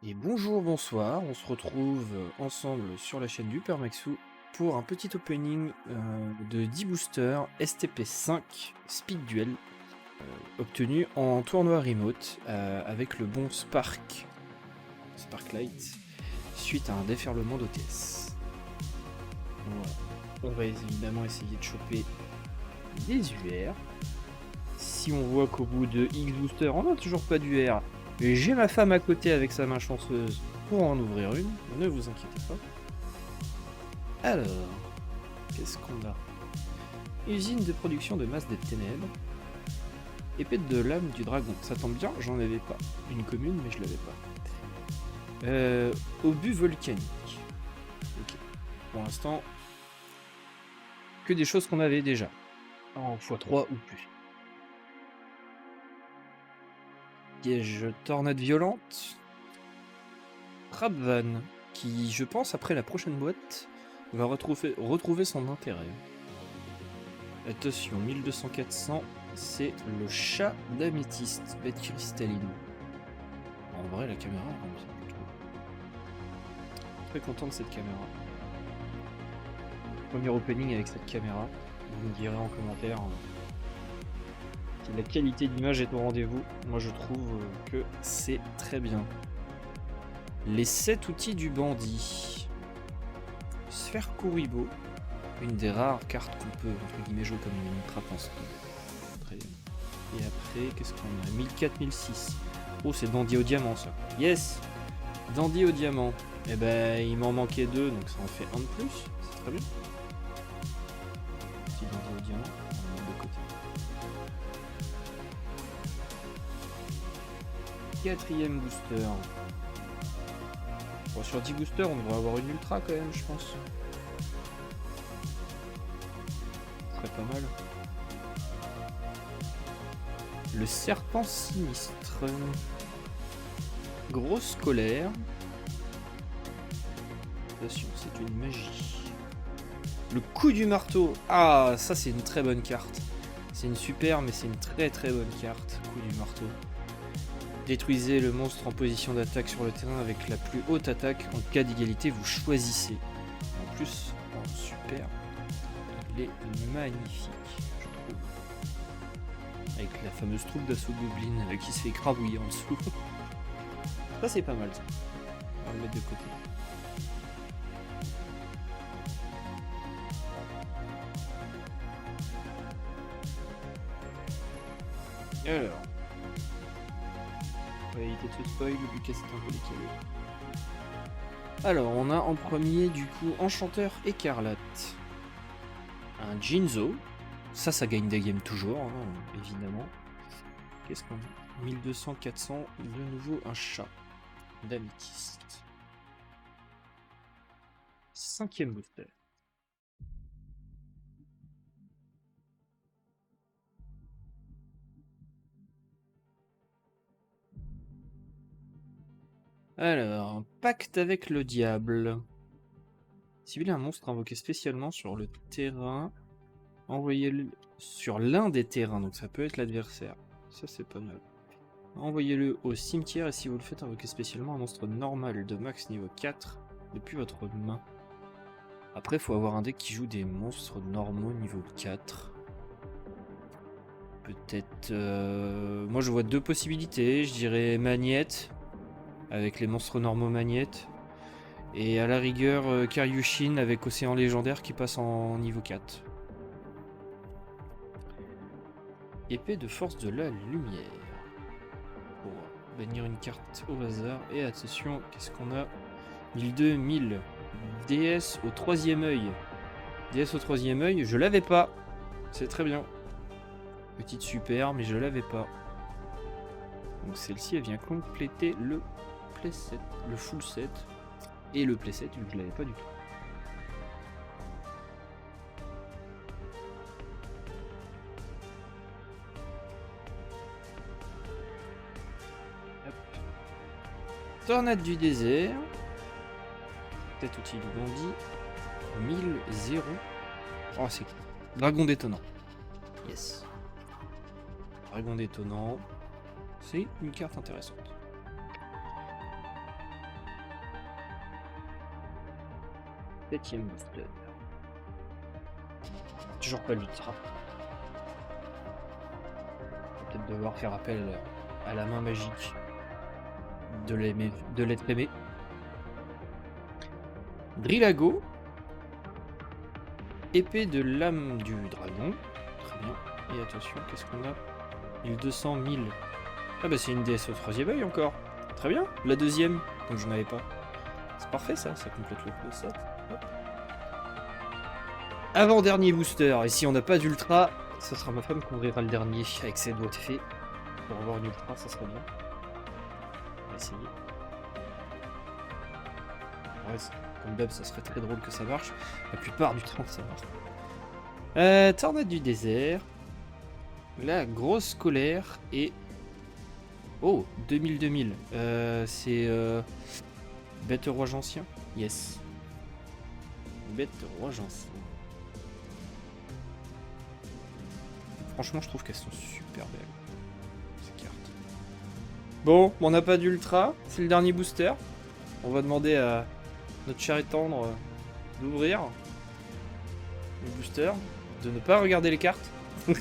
Et bonjour, bonsoir, on se retrouve ensemble sur la chaîne du Père Maxou pour un petit opening de 10 boosters STP5 Speed Duel obtenu en tournoi remote avec le bon Sparklight suite à un déferlement d'OTS. Voilà. On va évidemment essayer de choper des UR. Si on voit qu'au bout de X boosters on n'a toujours pas d'UR, j'ai ma femme à côté avec sa main chanceuse pour en ouvrir une, ne vous inquiétez pas. Alors, qu'est-ce qu'on a? Usine de production de masse des ténèbres. Épée de l'âme du dragon. Ça tombe bien, j'en avais pas. Une commune, mais je l'avais pas. Obus volcanique. Ok. Pour l'instant, que des choses qu'on avait déjà. En x3 ou plus. Piège tornade violente. Trapvan, qui, je pense, après la prochaine boîte, va retrouver son intérêt. Attention, 1200-400, c'est le chat d'améthyste, bête cristalline. En vrai, la caméra, je trouve. Très content de cette caméra. Premier opening avec cette caméra. Vous me direz en commentaire si la qualité d'image est au rendez-vous. Moi, je trouve que c'est très bien. Les 7 outils du bandit. Sphère Kuribo. Une des rares cartes qu'on peut, entre guillemets, jouer comme une trappe en speed. Très bien. Et après, qu'est-ce qu'on a? 1004-1006. Oh, c'est Dandy au diamant, ça. Yes! Dandy au diamant. Eh ben, il m'en manquait 2, donc ça en fait 1 de plus. C'est très bien. Petit Dandy au diamant, on met de côté. Quatrième booster. Bon, sur 10 boosters, on devrait avoir une ultra quand même, je pense. Ce serait pas mal. Le serpent sinistre. Grosse colère. Attention, c'est une magie. Le coup du marteau. Ah, ça c'est une très bonne carte. C'est une super, mais c'est une très très bonne carte. Coup du marteau. Détruisez le monstre en position d'attaque sur le terrain avec la plus haute attaque. En cas d'égalité, vous choisissez. En plus, en super, il est magnifique, je trouve. Avec la fameuse troupe d'assaut goblin qui se fait écrabouiller en dessous. Ça c'est pas mal ça. On va le mettre de côté. Alors, on va éviter de se spoil vu que c'est un peu décalé. Alors, on a en premier du coup Enchanteur Écarlate. Un Jinzo. Ça gagne des games toujours, hein, évidemment. Qu'est-ce qu'on a? 1200-400, de nouveau un chat d'améthyste. 5e booster. Alors, un pacte avec le diable. Ciblez un monstre invoqué spécialement sur le terrain. Envoyez-le sur l'un des terrains, donc ça peut être l'adversaire. Ça c'est pas mal. Envoyez-le au cimetière et si vous le faites invoquer spécialement un monstre normal de max niveau 4 depuis votre main. Après, il faut avoir un deck qui joue des monstres normaux niveau 4. Peut-être... Moi je vois 2 possibilités, je dirais Magnette, avec les monstres normaux Magnette. Et à la rigueur, Karyushin avec Océan Légendaire qui passe en niveau 4. Épée de force de la lumière. Pour bannir une carte au hasard. Et attention, qu'est-ce qu'on a? 1002-1000. DS au 3e œil. DS au 3e œil, je l'avais pas. C'est très bien. Petite super, mais je l'avais pas. Donc celle-ci, elle vient compléter le playset, le full set. Et le playset, vu que je l'avais pas du tout. Hop. Tornade du désert. Tête outil du bandit. 1000. Oh, c'est Dragon détonnant. Yes. Dragon détonnant. C'est une carte intéressante. 7ème booster. Toujours pas l'ultra. Peut-être devoir faire appel à la main magique de l'être aimé. Drillago. Épée de l'âme du dragon. Très bien. Et attention, qu'est-ce qu'on a 1200, 1000. Ah bah c'est une déesse au 3e œil encore. Très bien. La 2e, donc je n'avais pas. C'est parfait ça complète le set. Hop. Avant-dernier booster. Et si on n'a pas d'ultra, ce sera ma femme qui ouvrira le dernier avec ses doigts de fée. Pour avoir une ultra, ça serait bien. On va essayer. Ouais, comme d'hab, ça serait très drôle que ça marche. La plupart du temps, ça marche. Tornade du désert. La grosse colère et... Oh, 2000. C'est... Bête roi ancien. Yes. Bête roi ancien. Franchement, je trouve qu'elles sont super belles, ces cartes. Bon, on n'a pas d'ultra. C'est le dernier booster. On va demander à notre cher et tendre d'ouvrir le booster. De ne pas regarder les cartes. Je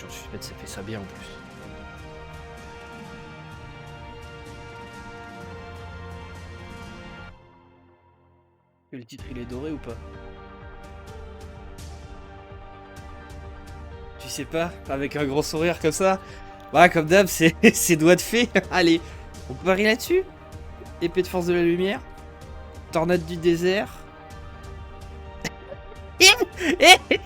suis bête, ça fait ça bien en plus. Le titre il est doré ou pas? Tu sais pas? Avec un gros sourire comme ça? Bah comme d'hab, c'est doigts de fée. Allez, on parie là-dessus? Épée de force de la lumière. Tornade du désert.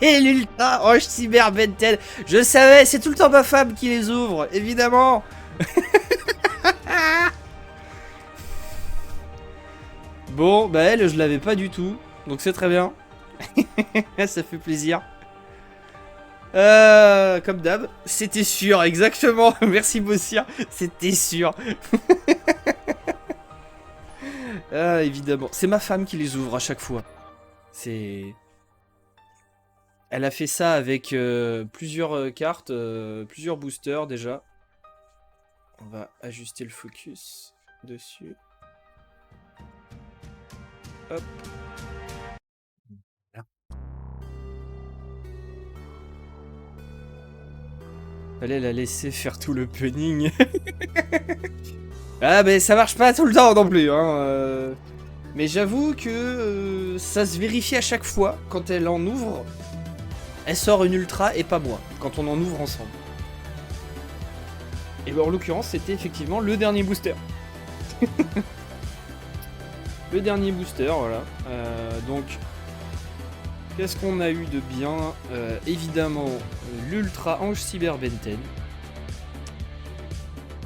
Et l'ultra Ange Cyber Benten. Je savais, c'est tout le temps ma femme qui les ouvre, évidemment. Bon, bah elle, je l'avais pas du tout, donc c'est très bien. Ça fait plaisir. Comme d'hab, c'était sûr, exactement. Merci Bossir, c'était sûr. Ah, évidemment. C'est ma femme qui les ouvre à chaque fois. C'est... Elle a fait ça avec plusieurs cartes, plusieurs boosters déjà. On va ajuster le focus dessus. Hop. Là. Fallait la laisser faire tout le punning. Ah mais ça marche pas tout le temps non plus hein. Mais j'avoue que ça se vérifie à chaque fois quand elle en ouvre. Elle sort une ultra et pas moi, quand on en ouvre ensemble. Et ben en l'occurrence c'était effectivement le dernier booster. Le dernier booster, voilà. Donc, qu'est-ce qu'on a eu de bien? Évidemment, l'Ultra Ange Cyber Benten.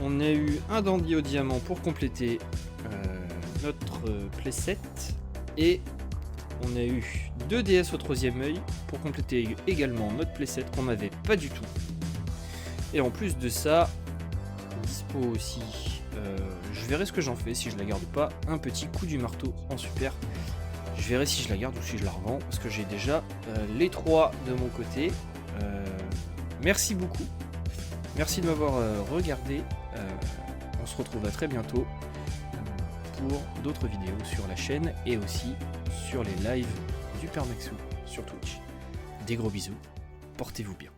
On a eu un dandy au diamant pour compléter notre playset. Et on a eu 2 DS au 3e œil pour compléter également notre playset qu'on n'avait pas du tout. Et en plus de ça, dispo aussi... je verrai ce que j'en fais, si je la garde ou pas. Un petit coup du marteau en super. Je verrai si je la garde ou si je la revends. Parce que j'ai déjà les 3 de mon côté. Merci beaucoup. Merci de m'avoir regardé. On se retrouve à très bientôt pour d'autres vidéos sur la chaîne. Et aussi sur les lives du Père Maxou sur Twitch. Des gros bisous. Portez-vous bien.